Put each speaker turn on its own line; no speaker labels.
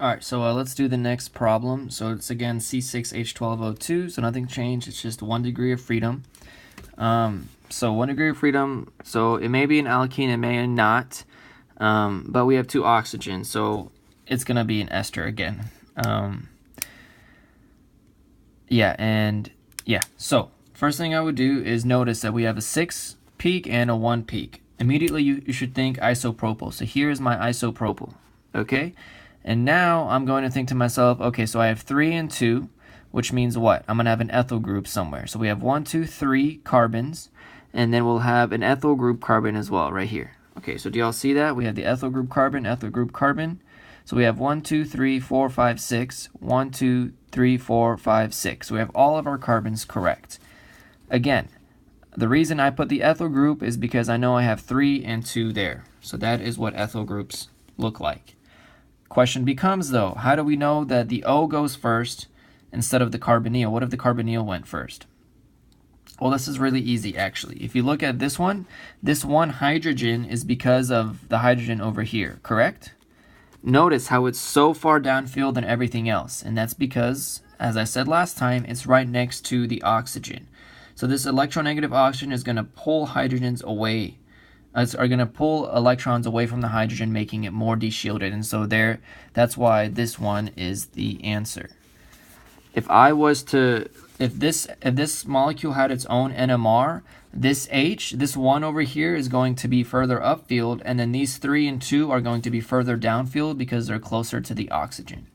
All right, so let's do the next problem. So it's again C6H12O2, so nothing changed. It's just 1 degree of freedom. So 1 degree of freedom, so it may be an alkene, it may not, but we have 2 oxygens, so it's going to be an ester again. So first thing I would do is notice that we have a 6 peak and a 1 peak. Immediately you should think isopropyl. So here's my isopropyl, okay? And now I'm going to think to myself, okay, so I have 3 and 2, which means what? I'm going to have an ethyl group somewhere. So we have 1, 2, 3 carbons, and then we'll have an ethyl group carbon as well right here. Okay, so do y'all see that? We have the ethyl group carbon, ethyl group carbon. So we have 1, 2, 3, 4, 5, 6, 1, 2, 3, 4, 5, 6. So we have all of our carbons correct. Again, the reason I put the ethyl group is because I know I have 3 and 2 there. So that is what ethyl groups look like. Question becomes, though, how do we know that the O goes first instead of the carbonyl? What if the carbonyl went first? Well, this is really easy, actually. If you look at this one hydrogen is because of the hydrogen over here, correct? Notice how it's so far downfield than everything else, and that's because, as I said last time, it's right next to the oxygen. So this electronegative oxygen is going to pull hydrogens away, are going to pull electrons away from the hydrogen, making it more deshielded, and so that's why this one is the answer. If this molecule had its own NMR, this H, this 1 over here is going to be further upfield, and then these 3 and 2 are going to be further downfield because they're closer to the oxygen.